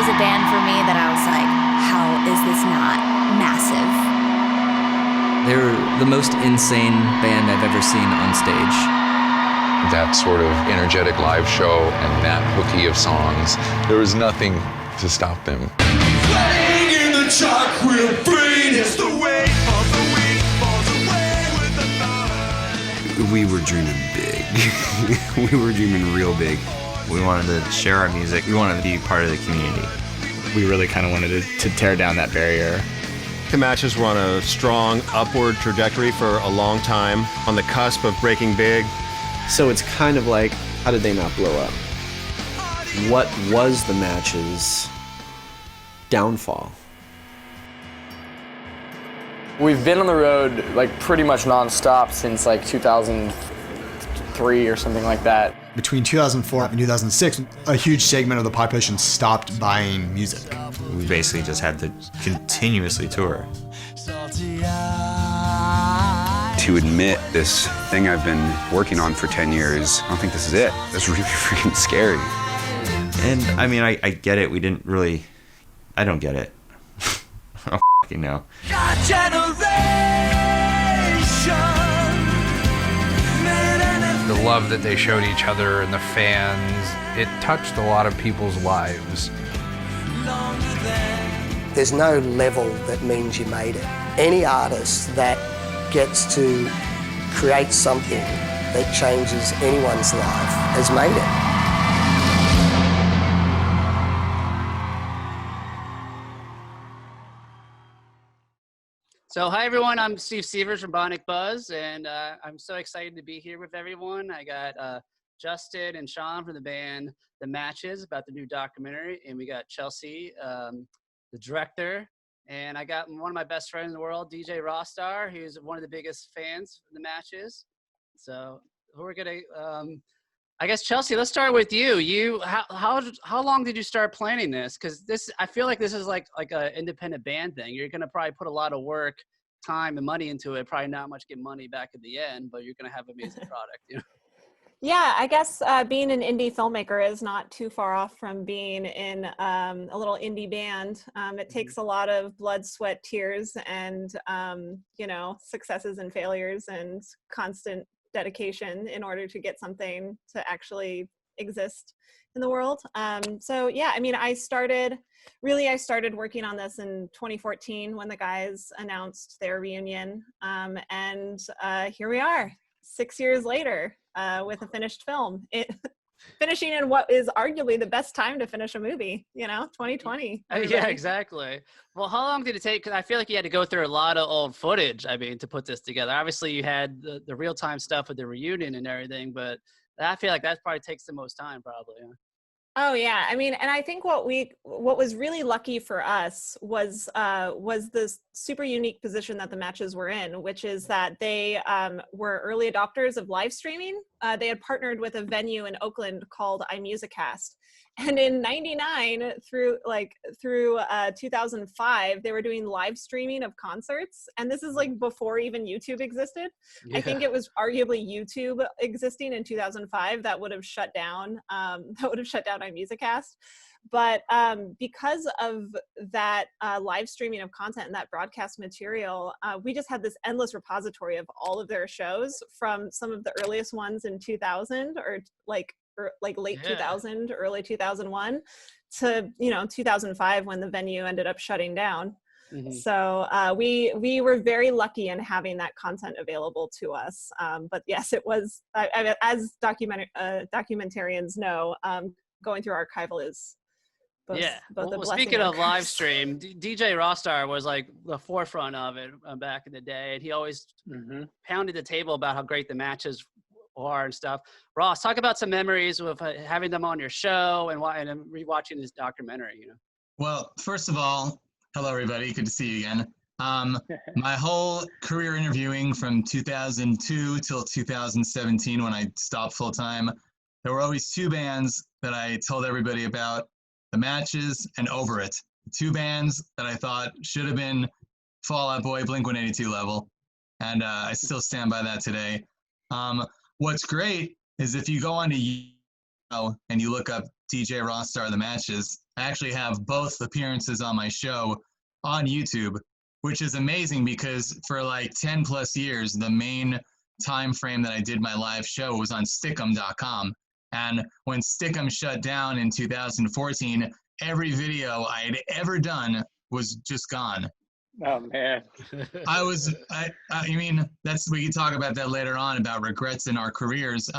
a band for me that I was like, how is this not massive? They were the most insane band I've ever seen on stage. That sort of energetic live show and that bouquet of songs, there was nothing to stop them. Playing in the chalk will bring us the weight of the week falls away with the thought. We were dreaming big. We were dreaming real big. We wanted to share our music. We wanted to be part of the community. We really kind of wanted to tear down that barrier. The Matches were on a strong upward trajectory for a long time, on the cusp of breaking big. So it's kind of like, how did they not blow up? What was the Matches' downfall? We've been on the road like pretty much nonstop since like 2003 or something like that. Between 2004 and 2006, a huge segment of the population stopped buying music. We basically just had to continuously tour. To admit this thing I've been working on for 10 years, I don't think this is it. That's really freaking scary. And I mean, I get it. We didn't really, I don't get it. I don't fucking know. The love that they showed each other and the fans, it touched a lot of people's lives. There's no level that means you made it. Any artist that gets to create something that changes anyone's life has made it. So hi everyone, I'm Steve Sievers from Bionic Buzz, and I'm so excited to be here with everyone. I got Justin and Shawn from the band The Matches about the new documentary, and we got Chelsea, the director, and I got one of my best friends in the world, DJ Rossstar, who's one of the biggest fans of The Matches. So we're gonna, I guess Chelsea, let's start with you. How long did you start planning this? Because I feel like this is like an independent band thing. You're gonna probably put a lot of work, time, and money into it. Probably not much get money back at the end, but you're gonna have an amazing product. You know? Yeah, I guess being an indie filmmaker is not too far off from being in a little indie band. It takes a lot of blood, sweat, tears, and successes and failures and constant dedication in order to get something to actually exist in the world. So yeah, I mean, I started working on this in 2014 when the guys announced their reunion. And here we are 6 years later with a finished film. Finishing in what is arguably the best time to finish a movie, 2020. Yeah, exactly. Well, how long did it take? Because I feel like you had to go through a lot of old footage, to put this together. Obviously, you had the real-time stuff with the reunion and everything, but I feel like that probably takes the most time, probably. Yeah. Oh yeah, I mean, and I think what was really lucky for us was this super unique position that the Matches were in, which is that they were early adopters of live streaming. They had partnered with a venue in Oakland called iMusicast, and in '99 through 2005, they were doing live streaming of concerts, and this is like before even YouTube existed. Yeah. I think it was arguably YouTube existing in 2005 that would have shut down iMusicast. But because of that live streaming of content and that broadcast material, we just had this endless repository of all of their shows, from some of the earliest ones in 2000 or late 2000, early 2001 to 2005 when the venue ended up shutting down. Mm-hmm. So we were very lucky in having that content available to us. But yes, it was, as documentarians know, going through Archival is both well, speaking of live stream, DJ Rossstar was like the forefront of it back in the day, and he always pounded the table about how great the Matches are and stuff. Ross, talk about some memories of having them on your show and rewatching this documentary. Well, first of all, hello everybody, good to see you again. My whole career interviewing from 2002 till 2017, when I stopped full time, there were always two bands that I told everybody about: The Matches and Over It. Two bands that I thought should have been Fall Out Boy, Blink-182 level, and I still stand by that today. What's great is if you go onto YouTube and you look up DJ Rossstar, The Matches. I actually have both appearances on my show on YouTube, which is amazing because for like 10 plus years, the main time frame that I did my live show was on Stickem.com. And when Stickem shut down in 2014, every video I had ever done was just gone. Oh man. I mean, we can talk about that later on about regrets in our careers.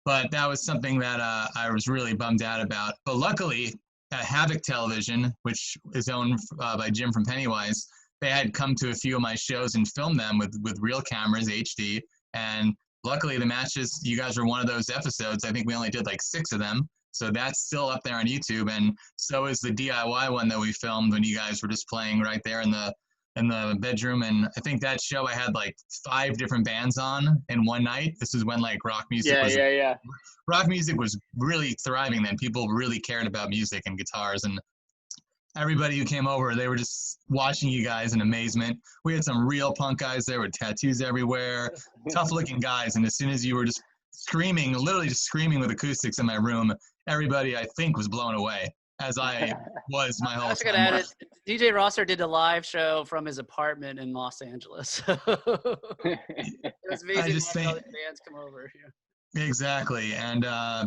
But that was something that I was really bummed out about. But luckily, at Havoc Television, which is owned by Jim from Pennywise, they had come to a few of my shows and filmed them with real cameras, HD. And luckily, The Matches, you guys were one of those episodes. I think we only did like 6 of them. So that's still up there on YouTube. And so is the DIY one that we filmed when you guys were just playing right there in the bedroom. And I think that show I had like 5 different bands on in one night. This is when like rock music rock music was really thriving then. People really cared about music and guitars, and everybody who came over, they were just watching you guys in amazement. We had some real punk guys there with tattoos everywhere, tough looking guys. And as soon as you were just screaming, literally just screaming with acoustics in my room, everybody I think was blown away, as I was my whole time. Add it. DJ Rossstar did a live show from his apartment in Los Angeles. It was amazing how the bands come over here. Exactly. And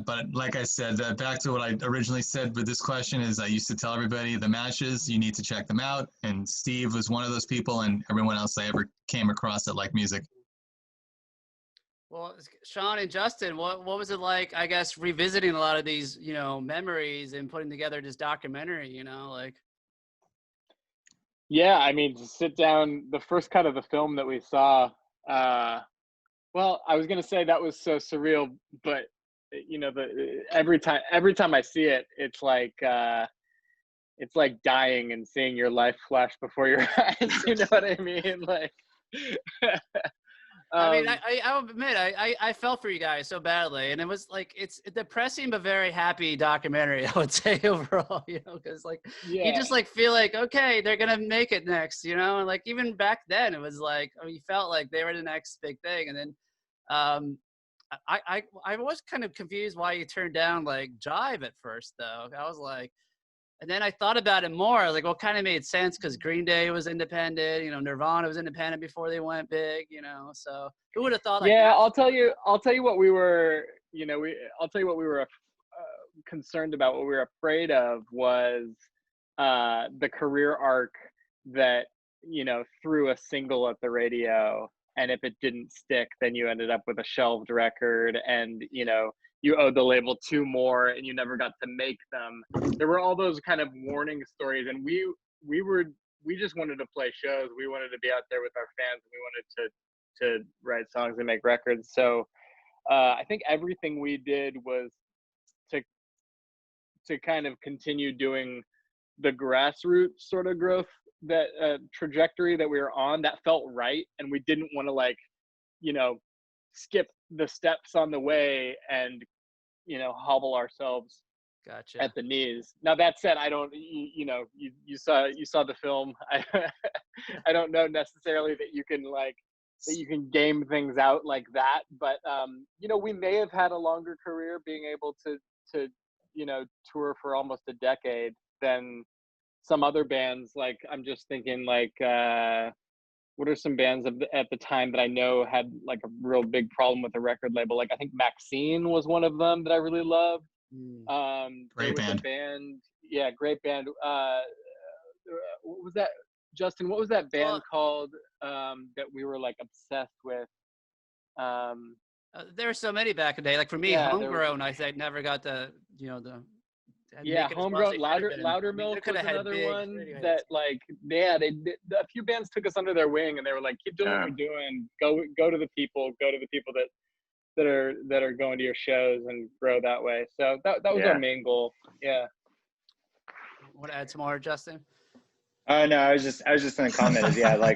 but like I said, back to what I originally said with this question is I used to tell everybody The Matches, you need to check them out. And Steve was one of those people, and everyone else I ever came across that liked music. Well, Shawn and Justin, what was it like, I guess, revisiting a lot of these, memories and putting together this documentary, like? Yeah, I mean, to sit down, the first cut of the film that we saw, well, I was going to say that was so surreal, but, every time I see it, it's like dying and seeing your life flash before your eyes, you know what I mean? Like, I mean, I'll admit, I felt for you guys so badly, and it was like, it's a depressing but very happy documentary, I would say, overall, because you just feel like, okay, they're gonna make it next, and like even back then it was like, you felt like they were the next big thing. And then I was kind of confused why you turned down like Jive at first, though. I was like, and then I thought about it more, like, well, kind of made sense because Green Day was independent, Nirvana was independent before they went big, so who would have thought? I'll tell you what we were, concerned about. What we were afraid of was the career arc that, threw a single at the radio, and if it didn't stick, then you ended up with a shelved record, and, you owed the label 2 more and you never got to make them. There were all those kind of warning stories, and we just wanted to play shows. We wanted to be out there with our fans, and we wanted to write songs and make records. So I think everything we did was to kind of continue doing the grassroots sort of growth, that trajectory that we were on, that felt right. And we didn't want to skip the steps on the way and hobble ourselves at the knees. Now that said, I don't, you saw the film. I don't know necessarily that you can game things out like that, but we may have had a longer career being able to tour for almost a decade than some other bands. Like, I'm just thinking what are some bands at the time that I know had like a real big problem with the record label? Like, I think Maxine was one of them that I really loved. Great band. Great band. What was that, Justin? What was that band called that we were like obsessed with? There were so many back in the day. Like for me, Homegrown, I never got the Homegrown. Louder Milk was another one that they did, a few bands took us under their wing, and they were like, keep doing what you're doing, go to the people that are going to your shows and grow that way. So that was our main goal. Want to add some more, Justin? No, I was just gonna comment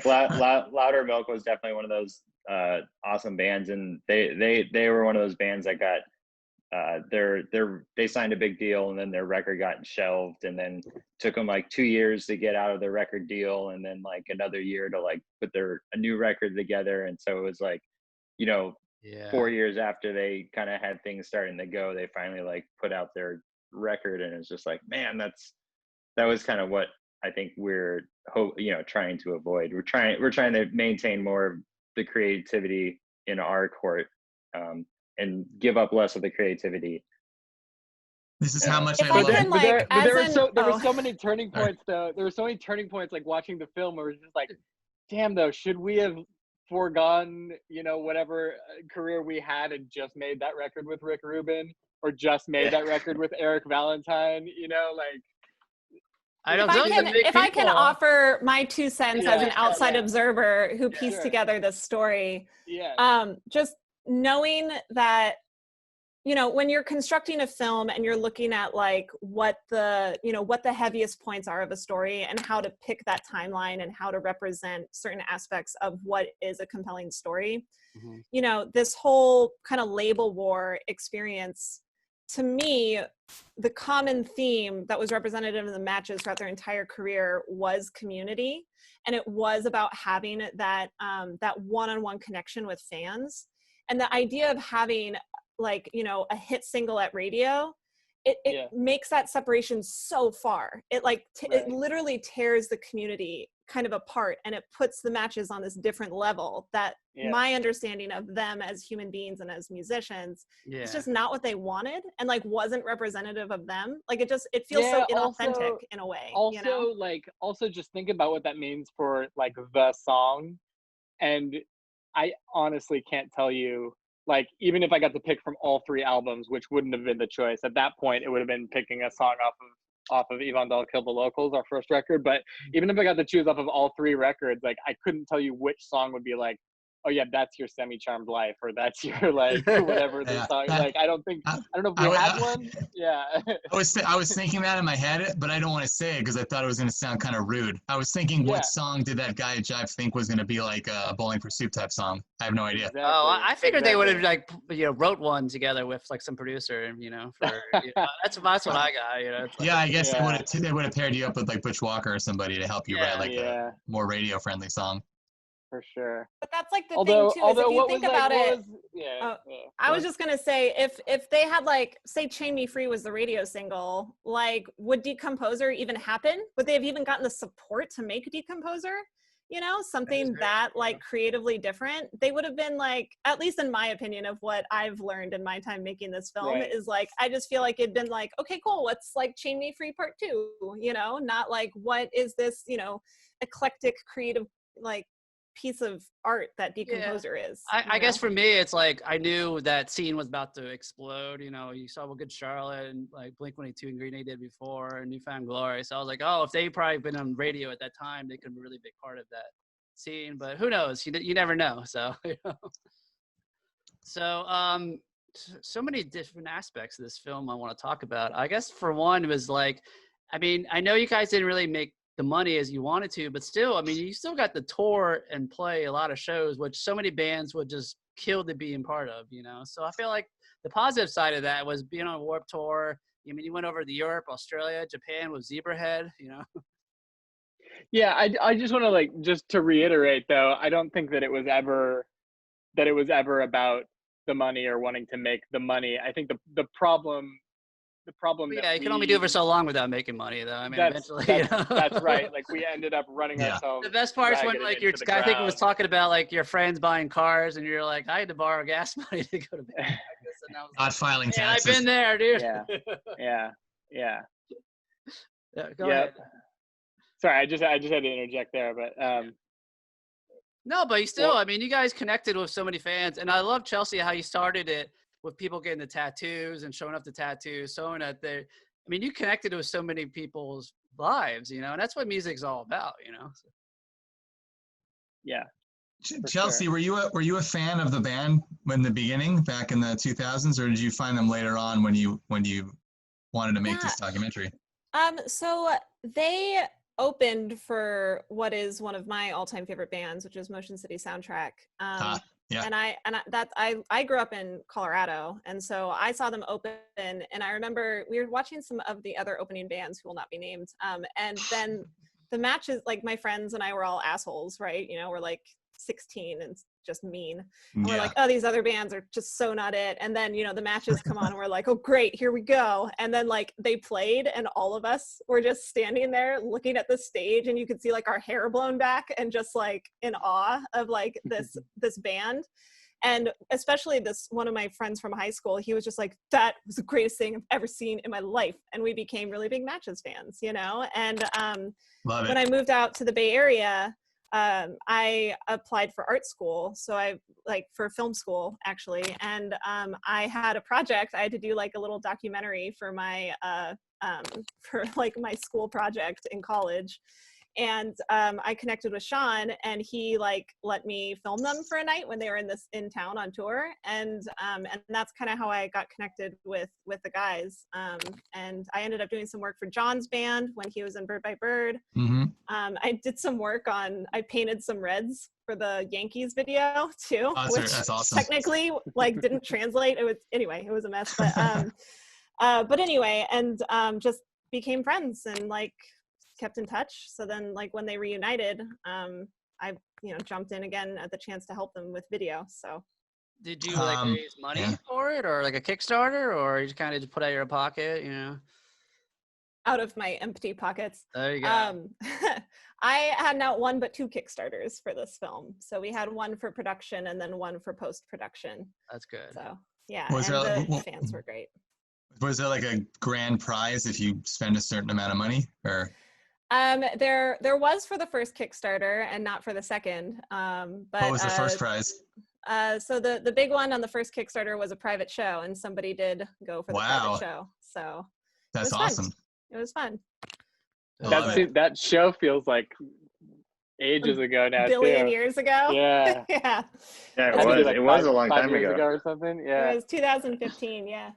Louder Milk was definitely one of those awesome bands, and they were one of those bands that got they signed a big deal, and then their record got shelved, and then took them like 2 years to get out of their record deal, and then like another year to like put a new record together. And so it was like 4 years after they kind of had things starting to go, they finally like put out their record, and it's just like, man, that was kind of what I think we're trying to avoid. We're trying to maintain more of the creativity in our court, and give up less of the creativity. This is how much If I I love can, it. like, But there as were so many turning points though. There were so many turning points like watching the film where it's just like, damn though, should we have foregone, whatever career we had and just made that record with Rick Rubin, or just made that record with Eric Valentine, like I don't if I can offer my 2 cents as an outside observer who pieced together this story, just knowing that, when you're constructing a film and you're looking at like what the heaviest points are of a story and how to pick that timeline and how to represent certain aspects of what is a compelling story, this whole kind of label war experience, to me, the common theme that was representative in the matches throughout their entire career was community. And it was about having that one-on-one connection with fans. And the idea of having a hit single at radio, it makes that separation so far. It it literally tears the community kind of apart, and it puts the matches on this different level that my understanding of them as human beings and as musicians is just not what they wanted, and wasn't representative of them. It feels so inauthentic in a way. Also just think about what that means for the song. And I honestly can't tell you, even if I got to pick from all 3 albums, which wouldn't have been the choice at that point, it would have been picking a song off of Yvonne Dahl Kill the Locals, our first record. But even if I got to choose off of all 3 records, I couldn't tell you which song would be oh yeah, that's your Semi-Charmed Life, or that's your whatever the song. I don't know if we had one. Yeah. I was thinking that in my head, but I don't want to say it because I thought it was going to sound kind of rude. I was thinking, what song did that guy Jive think was going to be like a Bowling for Soup type song? I have no idea. Exactly. Oh, I figured they would have wrote one together with some producer, that's what I got. I guess they would have paired you up with Butch Walker or somebody to help you write a more radio friendly song. For sure. But that's the thing too, is if you think about it, I was just gonna say, if they had say Chain Me Free was the radio single, would Decomposer even happen? Would they have even gotten the support to make Decomposer? Something that creatively different? They would have been at least in my opinion of what I've learned in my time making this film is I just feel it'd been okay, cool, what's Chain Me Free Part 2, not what is this, eclectic creative piece of art that Decomposer is. I guess for me, it's I knew that scene was about to explode. You saw what Good Charlotte and Blink-182 and Green Day did before, and New Found Glory. So I was if they probably been on radio at that time, they could be a really big part of that scene. But who knows? You never know. So, so many different aspects of this film I want to talk about. I guess for one, it was I know you guys didn't really make the money as you wanted to, but still, you still got to tour and play a lot of shows, which so many bands would just kill to be in part of, So I feel the positive side of that was being on a Warped Tour. You went over to Europe, Australia, Japan with Zebrahead, Yeah, I just want to just to reiterate though, I don't think that it was ever about the money or wanting to make the money. I think the problem. You can only do it for so long without making money, though. Eventually. That's right. We ended up running ourselves. The best part is when I think it was talking about your friends buying cars, and you're I had to borrow gas money to go to bed. Not filing taxes. I've been there, dude. Yeah. Go ahead. Sorry, I just had to interject there, but no, but you still, you guys connected with so many fans, and I love Chelsea how you started it with people getting the tattoos and showing up the tattoos, showing that they, you connected with so many people's lives, and that's what music's all about, So. Yeah. Chelsea, were you a fan of the band in the beginning, back in the 2000s, or did you find them later on when you wanted to make this documentary? So they opened for what is one of my all-time favorite bands, which is Motion City Soundtrack. Yeah. And I grew up in Colorado, and so I saw them open, and I remember we were watching some of the other opening bands who will not be named, and then the matches, my friends and I were all assholes, right? We're 16 and just mean. And we're like, oh, these other bands are just so not it. And then, the matches come on and we're like, oh, great, here we go. And then like they played and all of us were just standing there looking at the stage, and you could see like our hair blown back and just like in awe of like this band. And especially one of my friends from high school, he was just like, that was the greatest thing I've ever seen in my life. And we became really big Matches fans, And when I moved out to the Bay Area, I applied for art school. So for film school actually. And I had a project. I had to do like a little documentary for my, my school project in college. And I connected with Shawn, and he like let me film them for a night when they were in town on tour, and that's kind of how I got connected with the guys. And I ended up doing some work for John's band when he was in Bird by Bird. I did some work I painted some reds for the Yankees video too, which that's awesome. Technically like didn't translate. It was a mess, but anyway, and just became friends and like kept in touch. So then like when they reunited, I jumped in again at the chance to help them with video. So did you like raise money for it, or like a Kickstarter, or you just kind of just put out of your pocket, out of my empty pockets? There you go. I had not one but two Kickstarters for this film. So we had one for production and then one for post-production. That's good. So yeah, the fans were great. Was there like a grand prize if you spend a certain amount of money, or? There was for the first Kickstarter and not for the second. But what was the first prize? So the big one on the first Kickstarter was a private show, and somebody did go for the private show. So that's awesome. It was fun. That show feels like ages ago now. Billion years ago. Yeah. Yeah. Yeah, it was a long time ago ago or something. Yeah. It was 2015. Yeah.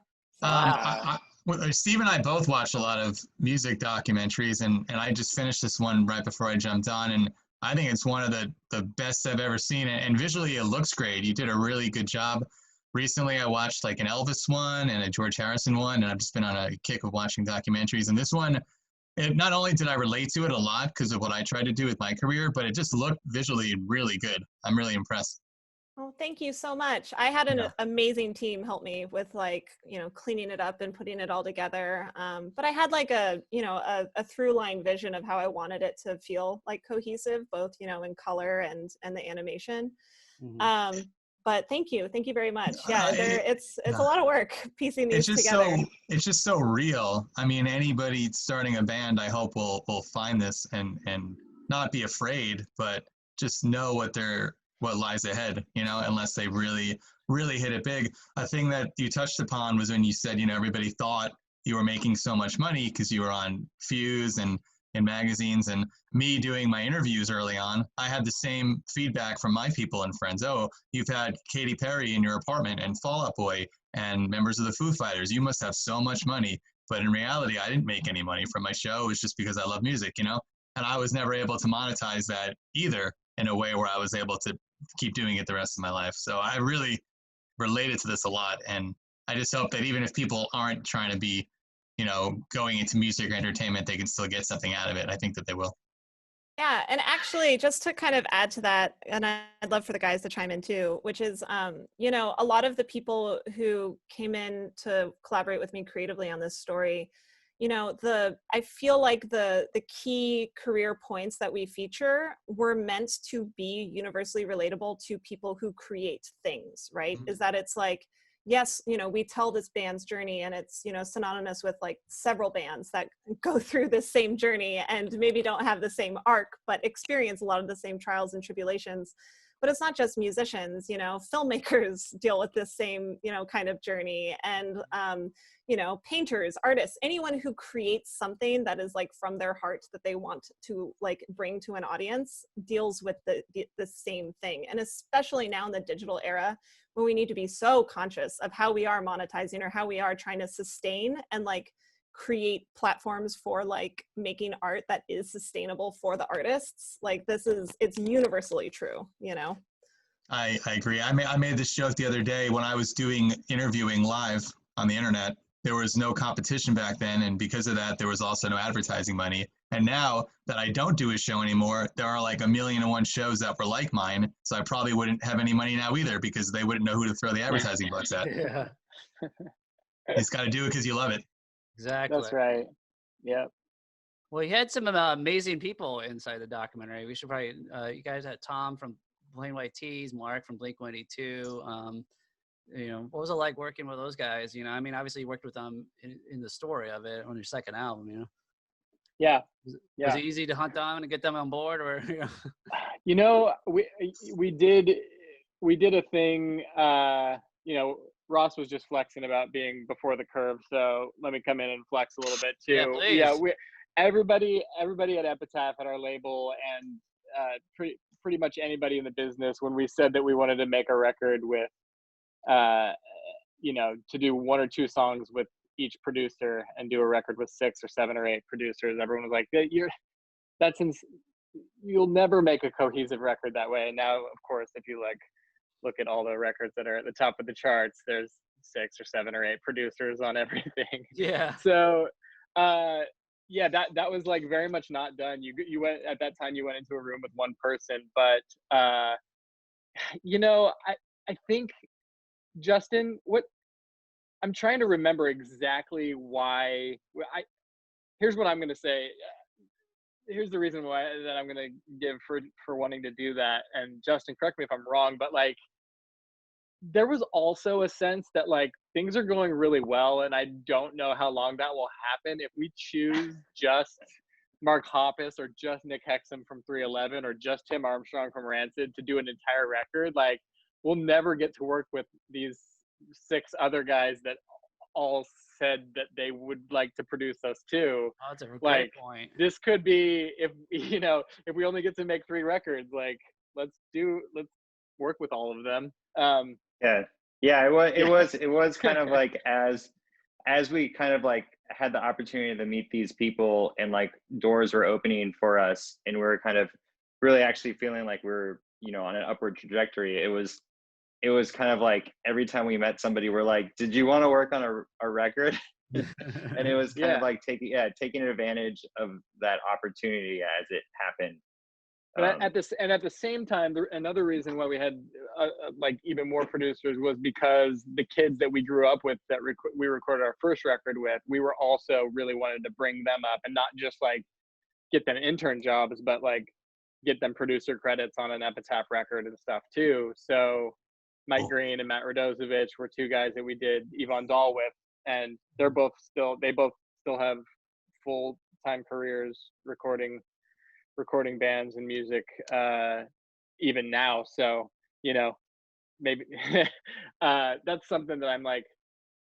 Steve and I both watch a lot of music documentaries, and I just finished this one right before I jumped on, and I think it's one of the best I've ever seen. And visually, it looks great. You did a really good job. Recently, I watched like an Elvis one and a George Harrison one, and I've just been on a kick of watching documentaries. And this one, not only did I relate to it a lot because of what I tried to do with my career, but it just looked visually really good. I'm really impressed. Well, thank you so much. I had an amazing team help me with cleaning it up and putting it all together. But I had like a through line vision of how I wanted it to feel like cohesive, both, in color and the animation. Mm-hmm. But thank you very much. Yeah, it's a lot of work piecing these together. It's just so real. I mean, anybody starting a band, I hope will find this and not be afraid, but just know what lies ahead, unless they really, really hit it big. A thing that you touched upon was when you said, everybody thought you were making so much money because you were on Fuse and in magazines, and me doing my interviews early on, I had the same feedback from my people and friends. Oh, you've had Katy Perry in your apartment and Fall Out Boy and members of the Foo Fighters. You must have so much money. But in reality, I didn't make any money from my show. It was just because I love music, And I was never able to monetize that either in a way where I was able to keep doing it the rest of my life. So I really related to this a lot. And I just hope that even if people aren't trying to be, going into music or entertainment, they can still get something out of it. I think that they will. Yeah. And actually, just to kind of add to that, and I'd love for the guys to chime in too, which is, a lot of the people who came in to collaborate with me creatively on this story, I feel like the key career points that we feature were meant to be universally relatable to people who create things, right? Mm-hmm. Is that it's like, yes, we tell this band's journey, and it's, synonymous with like several bands that go through this same journey and maybe don't have the same arc, but experience a lot of the same trials and tribulations. But it's not just musicians, filmmakers deal with this same, kind of journey, and, painters, artists, anyone who creates something that is like from their heart that they want to like bring to an audience deals with the same thing. And especially now in the digital era, where we need to be so conscious of how we are monetizing or how we are trying to sustain and like create platforms for like making art that is sustainable for the artists. Like it's universally true, I agree. I made this joke the other day when I was doing interviewing live on the internet. There was no competition back then, and because of that, there was also no advertising money. And now that I don't do a show anymore, there are like 1,000,001 shows that were like mine. So I probably wouldn't have any money now either because they wouldn't know who to throw the advertising bucks at. Yeah. You just got to do it because you love it. Exactly. That's right. Yep. Well, you had some amazing people inside the documentary. We should probably, you guys had Tom from Plain White Tees, Mark from Blink-182. You know, what was it like working with those guys? You know, I mean, obviously you worked with them in the story of it on your second album, you know? Yeah. Was it easy to hunt down and get them on board, or? You know? You know, we did a thing, you know, Ross was just flexing about being before the curve, so let me come in and flex a little bit too. Yeah, please. Yeah, everybody at Epitaph at our label, and pretty much anybody in the business, when we said that we wanted to make a record with, you know, to do 1 or 2 songs with each producer and do a record with 6 or 7 or 8 producers, everyone was like, you'll never make a cohesive record that way. And now, of course, if you like look at all the records that are at the top of the charts, there's 6 or 7 or 8 producers on everything. Yeah. So, yeah, that was like very much not done. You went at that time. You went into a room with one person, but you know, I think Justin, what I'm trying to remember exactly why. Here's what I'm going to say. Here's the reason why that I'm going to give for wanting to do that. And Justin, correct me if I'm wrong, but like, there was also a sense that like things are going really well, and I don't know how long that will happen. If we choose just Mark Hoppus or just Nick Hexum from 311 or just Tim Armstrong from Rancid to do an entire record, like we'll never get to work with these 6 other guys that all said that they would like to produce us too. Oh, that's a great like, point. This could be, if you know, if we only get to make 3 records, like let's work with all of them. It was kind of like as we kind of like had the opportunity to meet these people and like doors were opening for us and we were kind of really actually feeling like we're, you know, on an upward trajectory. It was kind of like every time we met somebody, we're like, did you want to work on a record? And it was kind of like taking advantage of that opportunity as it happened. But at the same time, another reason why we had like even more producers was because the kids that we grew up with that we recorded our first record with, we were also really wanted to bring them up and not just like get them intern jobs, but like get them producer credits on an Epitaph record and stuff too. So Mike Green and Matt Radosevich were 2 guys that we did Yvonne Dahl with, and they both still have full-time careers recording bands and music even now. So, you know, maybe that's something that I'm like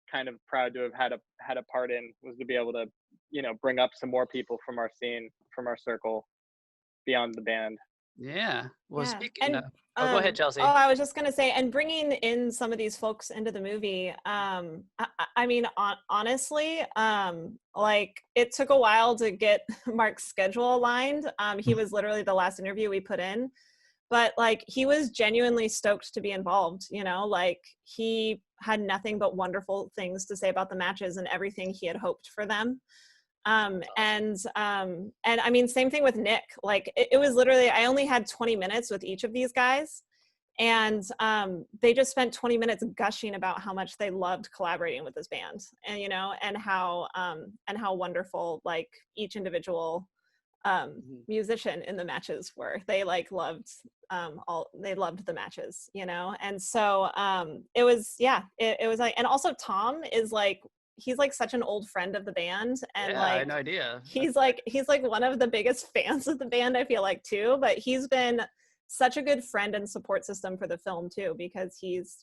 kind of proud to have had a part in, was to be able to, you know, bring up some more people from our scene, from our circle beyond the band. Yeah. Well, Yeah. speaking And, of, go ahead, Chelsea. Oh, I was just gonna say, and bringing in some of these folks into the movie. I mean, honestly, like it took a while to get Mark's schedule aligned. He was literally the last interview we put in, but like he was genuinely stoked to be involved. You know, like he had nothing but wonderful things to say about the matches and everything he had hoped for them. And I mean, same thing with Nick. Like it was literally, I only had 20 minutes with each of these guys, and they just spent 20 minutes gushing about how much they loved collaborating with this band, and you know, and how wonderful like each individual musician in the matches were. They like loved they loved the matches, you know. And so it was like, and also Tom is like, he's like such an old friend of the band, and yeah, like I had no idea. He's like one of the biggest fans of the band, I feel like too. But he's been such a good friend and support system for the film too, because he's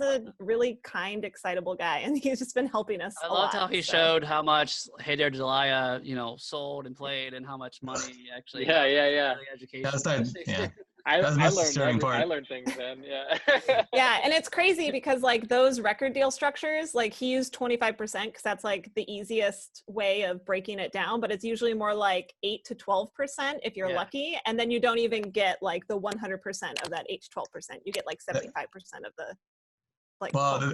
a really kind, excitable guy, and he's just been helping us. I loved how he showed how much Hey There Delia, you know, sold and played, and how much money actually. Yeah. Education. I learned things then. Yeah. Yeah, and it's crazy because like those record deal structures, like he used 25% because that's like the easiest way of breaking it down, but it's usually more like 8 to 12% if you're lucky, and then you don't even get like the 100% of that 8 to 12%. You get like 75% of the like. Well,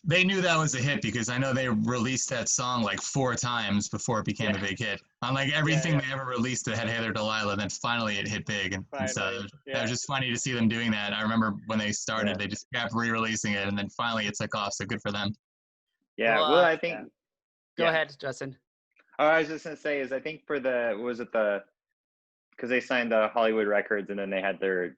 they knew that was a hit because I know they released that song like 4 times before it became a big hit. On like everything they ever released that had Hey There Delilah, then finally it hit big. And so that was just funny to see them doing that. I remember when they started, they just kept re-releasing it, and then finally it took off. So good for them. Yeah, well, I think. Go ahead, Justin. Oh, I was just gonna say is I think for because they signed the Hollywood Records and then they had their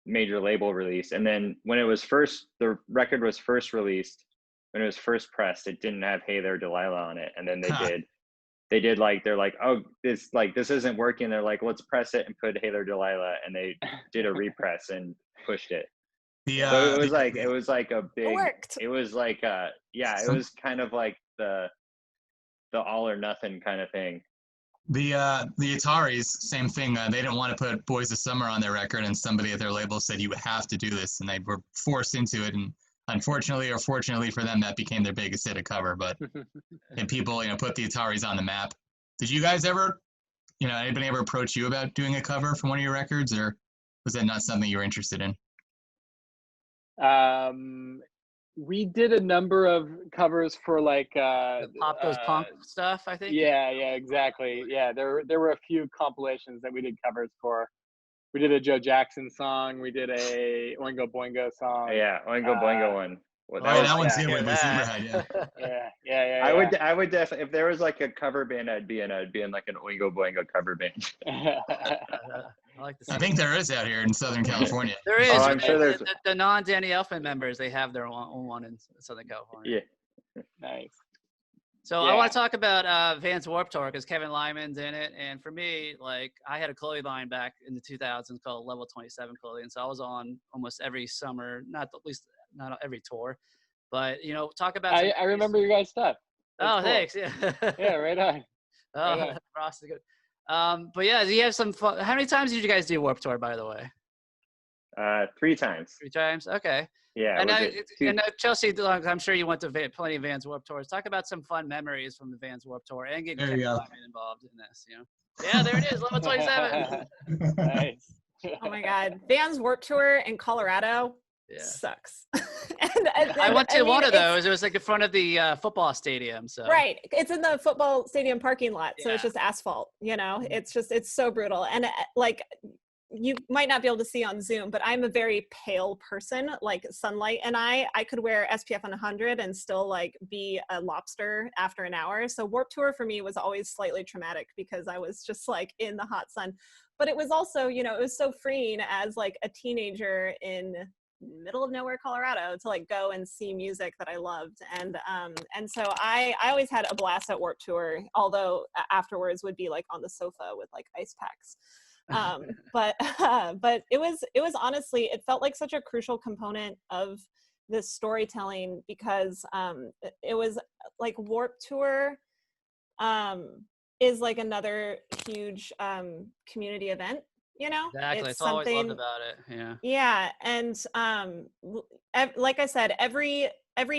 major label release, and then when the record was first released, when it was first pressed, it didn't have Hey There Delilah on it, and then they did like they're like, oh, this isn't working. They're like, let's press it and put Hey There Delilah, and they did a repress and pushed it. So it was like a big. It was like it was kind of like the all or nothing kind of thing. The Ataris, same thing. They didn't want to put Boys of Summer on their record, and somebody at their label said, you have to do this, and they were forced into it. And unfortunately or fortunately for them, that became their biggest hit of cover. But and people, put the Ataris on the map. Did you guys ever, anybody ever approach you about doing a cover for one of your records, or was that not something you were interested in? We did a number of covers for like Pop Goes Punk stuff, I think. Yeah, exactly. Yeah, there were a few compilations that we did covers for. We did a Joe Jackson song. We did a Oingo Boingo song. Yeah, Oingo Boingo one. Well, that one's good with Zebrahead, yeah. I would definitely, if there was like a cover band, I'd be in like an Oingo Boingo cover band. I think there is out here in Southern California. There is. Oh, I'm sure there's the non-Danny Elfman members. They have their own one in Southern California. Yeah. Nice. So I want to talk about Vans Warped Tour because Kevin Lyman's in it, and for me, like I had a clothing line back in the 2000s called Level 27 Clothing, so I was on almost every summer, not every tour, but talk about. I remember your guys' stuff. That's cool. Thanks. Yeah. Yeah, right on. Oh, right on. Ross is good. But yeah, do you have some fun? How many times did you guys do Warped Tour, by the way? 3 times. 3 times? Okay. Yeah. And Chelsea, I'm sure you went to plenty of Vans Warped Tours. Talk about some fun memories from the Vans Warped Tour and getting Kevin Lyman involved in this. Yeah, there it is, Level 27. Nice. Oh my God, Vans Warped Tour in Colorado sucks. I went to one of those. It was like in front of the football stadium. So right, it's in the football stadium parking lot, so it's just asphalt. It's so brutal, and like. You might not be able to see on Zoom, but I'm a very pale person, like sunlight, and I could wear SPF 100 and still like be a lobster after an hour. So Warped Tour for me was always slightly traumatic because I was just like in the hot sun. But it was also, it was so freeing as like a teenager in middle of nowhere, Colorado, to like go and see music that I loved. And so I always had a blast at Warped Tour, although afterwards would be like on the sofa with like ice packs. But it was honestly, it felt like such a crucial component of this storytelling because it was like Warped Tour is like another huge community event, Exactly. It's always loved about it. Yeah. And like I said, every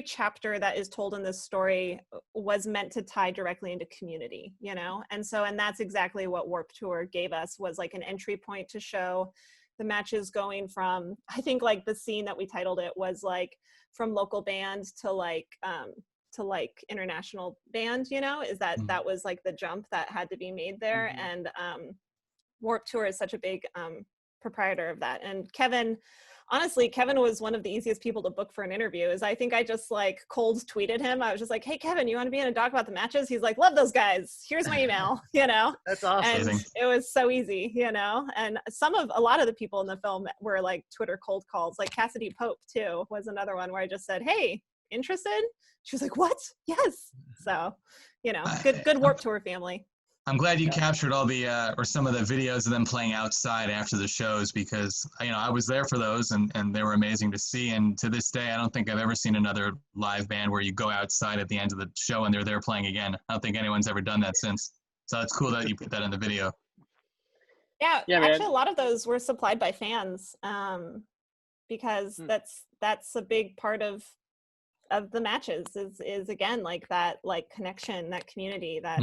chapter that is told in this story was meant to tie directly into community, and that's exactly what Warped Tour gave us, was like an entry point to show the matches going from, I think like the scene that we titled it was like from local band to like international band, is that was like the jump that had to be made there. And Warped Tour is such a big proprietor of that. And Kevin was one of the easiest people to book for an interview. I think I just like cold tweeted him. I was just like, hey, Kevin, you want to be in a doc about the matches? He's like, love those guys. Here's my email, That's awesome. And it was so easy, and a lot of the people in the film were like Twitter cold calls, like Cassidy Pope too was another one where I just said, hey, interested? She was like, what? Yes. So, good Warped Tour family. I'm glad you captured all the or some of the videos of them playing outside after the shows, because I was there for those and they were amazing to see. And to this day, I don't think I've ever seen another live band where you go outside at the end of the show and they're there playing again. I don't think anyone's ever done that since. So it's cool that you put that in the video. Yeah, actually, a lot of those were supplied by fans because that's a big part of the matches is again like that, like connection, that community, that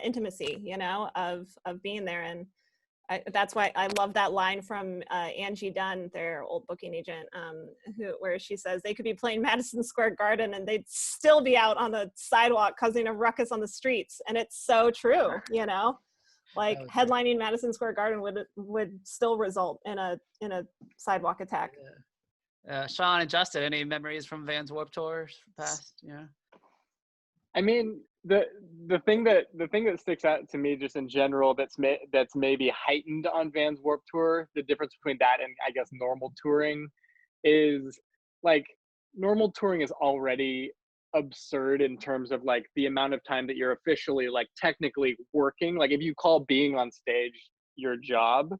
intimacy, of being there. And That's why I love that line from Angie Dunn, their old booking agent, where she says they could be playing Madison Square Garden and they'd still be out on the sidewalk causing a ruckus on the streets. And it's so true, you know, like headlining Madison Square Garden would still result in a sidewalk attack. Shawn and Justin, any memories from Vans Warped Tours past? Yeah. I mean, the thing that sticks out to me just in general that's maybe heightened on Vans Warped Tour, the difference between that and I guess normal touring is like normal touring is already absurd in terms of like the amount of time that you're officially like technically working. Like if you call being on stage your job,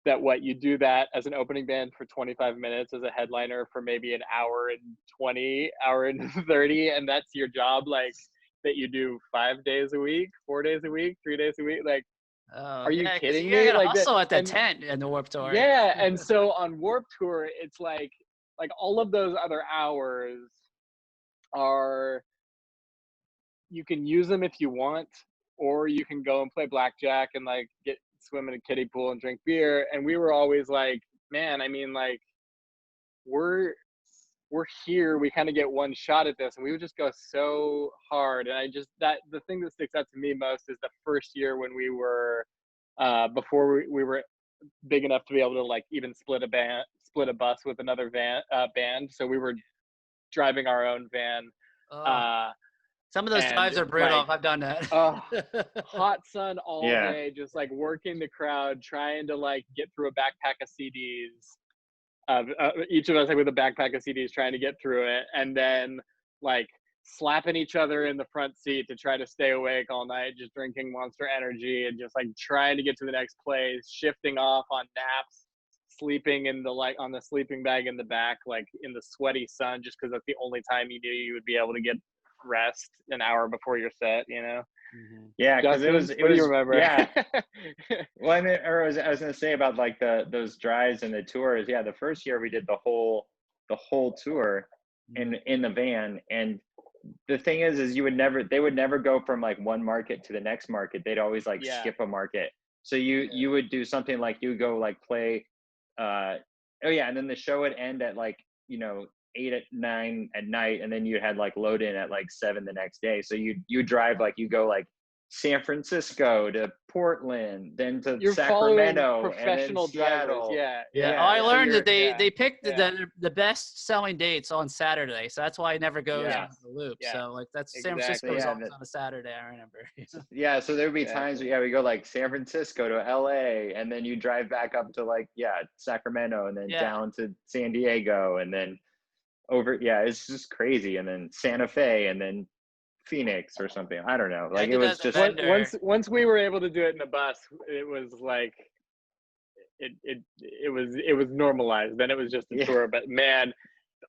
that what you do that as an opening band for 25 minutes, as a headliner for maybe an hour and 20, hour and 30, and that's your job, like that you do 5 days a week, 4 days a week, 3 days a week. Like, are you kidding me? You're like also at the tent in the Warped Tour. Yeah, and so on Warped Tour, it's like all of those other hours are, you can use them if you want, or you can go and play blackjack and like swim in a kiddie pool and drink beer. And we were always like, man, I mean, like we're here, we kind of get one shot at this, and we would just go so hard. And the thing that sticks out to me most is the first year when we were before we were big enough to be able to like even split a bus with another band. So we were driving our own van. Some of those drives are brutal. Like, I've done that. Hot sun all day, just like working the crowd, trying to like get through a backpack of CDs. Each of us like with a backpack of CDs, trying to get through it, and then like slapping each other in the front seat to try to stay awake all night, just drinking Monster Energy and just like trying to get to the next place, shifting off on naps, sleeping in the like on the sleeping bag in the back, like in the sweaty sun, just because that's the only time you knew you would be able to get rest an hour before your set, you know. Yeah, because it was. What do you remember? Yeah. Well, I mean, I was gonna say about like those drives and the tours. Yeah, the first year we did the whole tour in the van, and the thing is they would never go from like one market to the next market. They'd always like skip a market. So you would do something like you go like play, and then the show would end at like 8 9 at night, and then you had like load in at like 7 the next day. So you drive like you go like San Francisco to Portland, then to Sacramento, professional and then Seattle. drivers. I learned that they picked the best selling dates on Saturday, so that's why I never go to the loop. So like that's San Francisco is always on a Saturday, I remember. Yeah, so there would be times we go like San Francisco to LA, and then you drive back up to like Sacramento, and then down to San Diego, and then over it's just crazy, and then Santa Fe, and then Phoenix or something. I don't know, like it was just once we were able to do it in a bus, it was like it was normalized. Then it was just a tour, but man,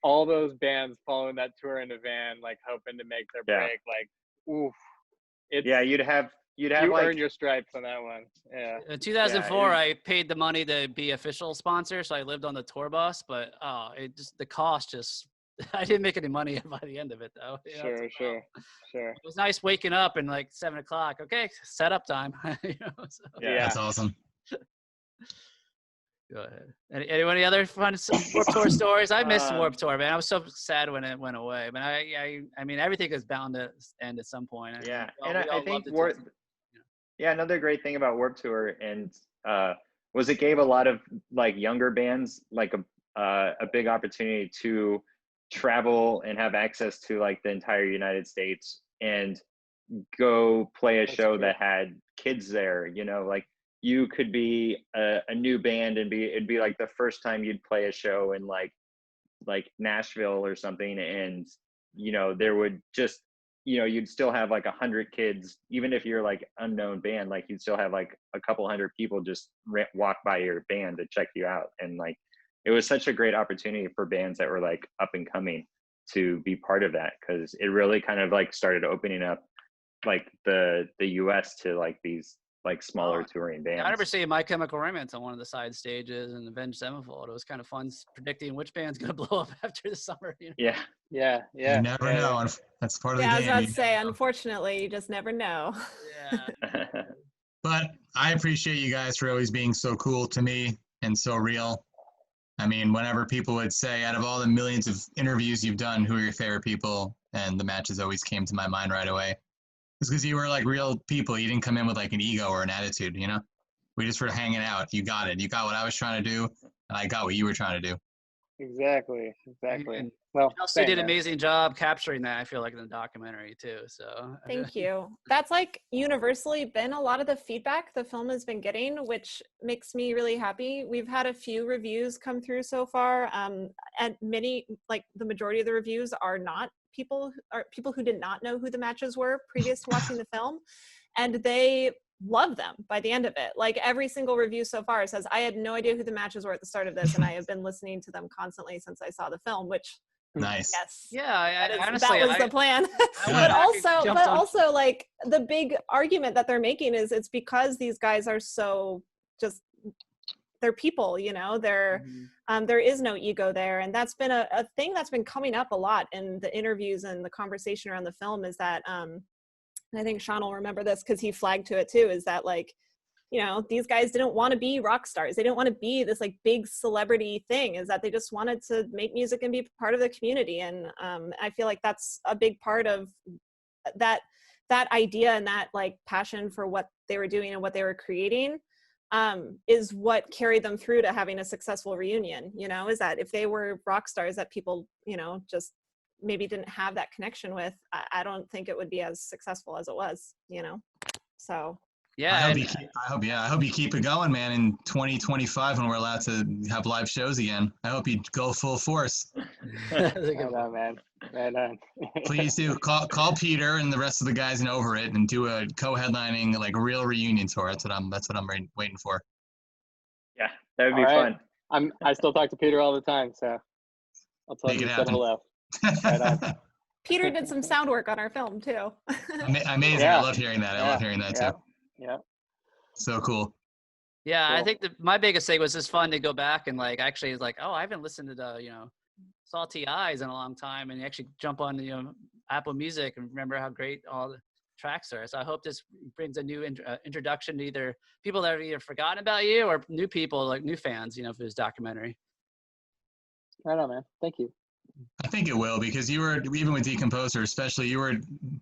all those bands following that tour in a van, like hoping to make their break, like oof, you earned your stripes on that one. In 2004, I paid the money to be official sponsor, so I lived on the tour bus. But the cost I didn't make any money by the end of it, though. Sure. It was nice waking up and like 7 o'clock. Okay, setup time. That's awesome. Go ahead. Any other fun Warped Tour stories? I missed Warped Tour, man. I was so sad when it went away. But I mean, everything is bound to end at some point. I think another great thing about Warped Tour was it gave a lot of like younger bands like a big opportunity to travel and have access to like the entire United States and go play a show that had kids there. Like you could be a new band and it'd be like the first time you'd play a show in like Nashville or something, and there would just you'd still have like 100 kids, even if you're like unknown band, like you'd still have like a couple hundred people just walk by your band to check you out. And like it was such a great opportunity for bands that were like up and coming to be part of that, because it really kind of like started opening up like the US to like these like smaller touring bands. I remember seeing My Chemical Romance on one of the side stages and Avenged Sevenfold. It was kind of fun predicting which band's gonna blow up after the summer. Yeah. You never know. That's part of the game. I was about to say, unfortunately, you just never know. But I appreciate you guys for always being so cool to me and so real. I mean, whenever people would say, out of all the millions of interviews you've done, who are your favorite people? And the matches always came to my mind right away. It's because you were like real people. You didn't come in with like an ego or an attitude, you know? We just were hanging out. You got it. You got what I was trying to do, and I got what you were trying to do. Exactly. And Well, Chelsea did an amazing job capturing that, I feel like, in the documentary too. So Thank you. That's like universally been a lot of the feedback the film has been getting, which makes me really happy. We've had a few reviews come through so far, and many, like the majority of the reviews are not people who did not know who the matches were previous to watching the film, and they love them by the end of it. Like every single review so far says, I had no idea who the matches were at the start of this, and I have been listening to them constantly since I saw the film, which nice. Yes. Yeah, honestly, that was the plan. but also like the big argument that they're making is it's because these guys are so just, they're people, you know, they're there is no ego there. And that's been a thing that's been coming up a lot in the interviews and the conversation around the film, is that and I think Shawn will remember this because he flagged to it too, is that like, you know, these guys didn't want to be rock stars. They didn't want to be this like big celebrity thing, is that they just wanted to make music and be part of the community. And I feel like that's a big part of that idea, and that like passion for what they were doing and what they were creating is what carried them through to having a successful reunion, you know, is that if they were rock stars that people, you know, just maybe didn't have that connection with, I don't think it would be as successful as it was, you know? So. Yeah. I hope you keep it going, man, in 2025 when we're allowed to have live shows again. I hope you go full force. Man. Please do. Call Peter and the rest of the guys in Over It and do a co-headlining, like real reunion tour. That's what I'm waiting for. Yeah, that would be fun. I still talk to Peter all the time, so I'll tell him you said hello. Right on. Peter did some sound work on our film too. Amazing. Yeah. I love hearing that. I love hearing that too. Yeah. So cool. Yeah, cool. I think my biggest thing was just fun to go back and like actually like, oh, I haven't listened to the, you know, Salty Eyes in a long time, and actually jump on, you know, Apple Music and remember how great all the tracks are. So I hope this brings a new introduction to either people that have either forgotten about you or new people, like new fans, you know, for this documentary. Right on, man. Thank you. I think it will, because you were, even with Decomposer especially, you were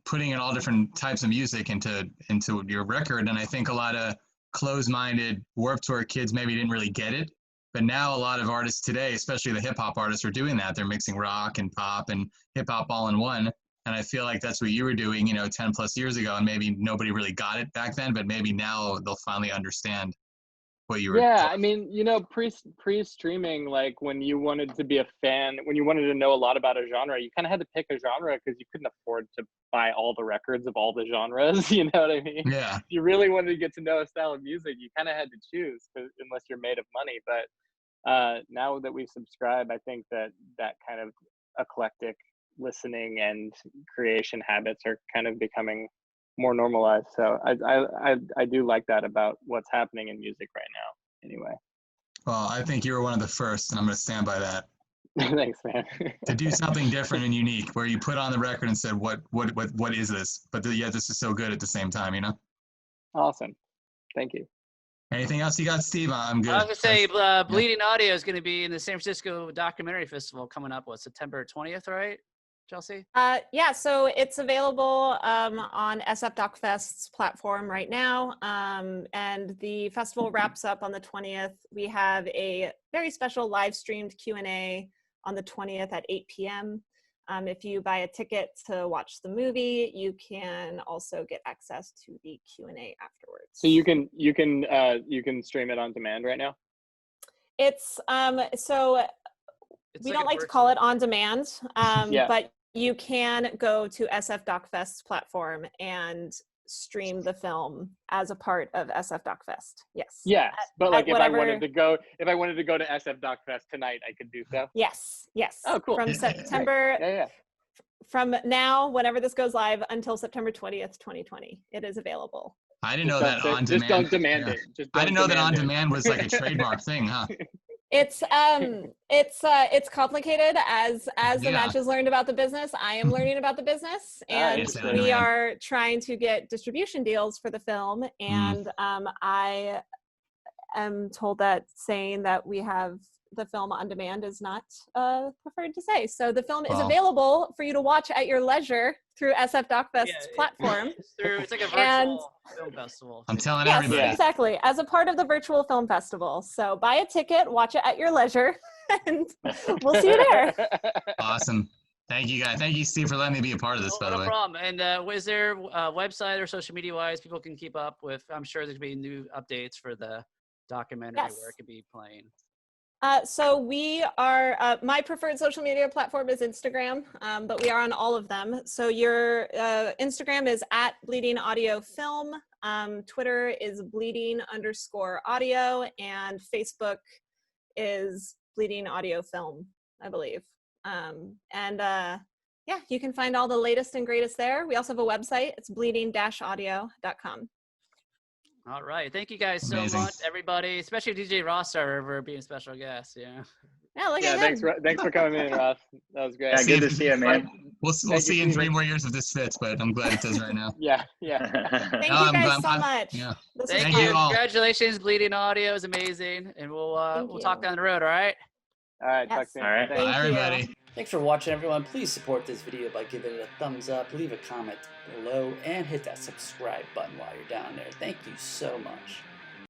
putting in all different types of music into your record, and I think a lot of closed-minded Warped Tour kids maybe didn't really get it, but now a lot of artists today, especially the hip-hop artists, are doing that. They're mixing rock and pop and hip-hop all in one, and I feel like that's what you were doing, you know, 10 plus years ago, and maybe nobody really got it back then, but maybe now they'll finally understand what you were. Yeah, I mean, you know, pre-streaming, like when you wanted to be a fan, when you wanted to know a lot about a genre, you kind of had to pick a genre because you couldn't afford to buy all the records of all the genres. You know what I mean? Yeah. If you really wanted to get to know a style of music, you kind of had to choose, unless you're made of money. But now that we subscribe, I think that kind of eclectic listening and creation habits are kind of becoming more normalized. So I do like that about what's happening in music right now anyway. Well, I think you were one of the first, and I'm going to stand by that. Thanks, man. To do something different and unique, where you put on the record and said, what is this? But yet this is so good at the same time, you know? Awesome. Thank you. Anything else you got, Steve? I'm good. I was going to say, Bleeding Audio is going to be in the San Francisco Documentary Festival coming up, September 20th, right? Chelsea? Yeah, so it's available on SF Doc Fest's platform right now, and the festival wraps up on the 20th. We have a very special live streamed Q&A on the 20th at 8 p.m. If you buy a ticket to watch the movie, you can also get access to the Q&A afterwards. So you can stream it on demand right now? It's we don't like to call it on demand, but you can go to SF Doc Fest's platform and stream the film as a part of SF Doc Fest. Yes. Yes, but like if I wanted to go to SF Doc Fest tonight, I could do so. Yes. Oh, cool. From September. Yeah. From now, whenever this goes live, until September 20th, 2020, it is available. I didn't know that on demand. Just don't demand it. I didn't know that on demand was like a trademark thing, huh? It's complicated as the Yeah. matches learned about the business. I am learning about the business, and we are trying to get distribution deals for the film. And I am told that saying that we have the film on demand is not preferred to say. So the film is available for you to watch at your leisure through SF DocFest's platform. It's like a virtual film festival. I'm telling everybody. Yes, exactly. As a part of the virtual film festival. So buy a ticket, watch it at your leisure, and we'll see you there. Awesome. Thank you, guys. Thank you, Steve, for letting me be a part of this, by the way. No problem. And is there a website or social media-wise people can keep up with? I'm sure there's going to be new updates for the documentary where it could be playing. So we are, my preferred social media platform is Instagram, but we are on all of them. So your Instagram is @bleedingaudioFilm, Twitter is bleeding_audio, and Facebook is Bleeding Audio Film, I believe. Yeah, you can find all the latest and greatest there. We also have a website. It's bleeding-audio.com. All right. Thank you guys so much, everybody, especially DJ Rossstar for being a special guest. Yeah. Yeah, look at him. Thanks for coming in, Ross. That was great. Yeah, good to see you, man. We'll see you in 3 more years if this fits, but I'm glad it does right now. Yeah. Thank you guys so much. Yeah. Thank you. Congratulations. Bleeding Audio is amazing. And we'll talk down the road, all right? All right. Talk soon. All right. Bye, everybody. Thanks for watching, everyone. Please support this video by giving it a thumbs up, leave a comment below, and hit that subscribe button while you're down there. Thank you so much.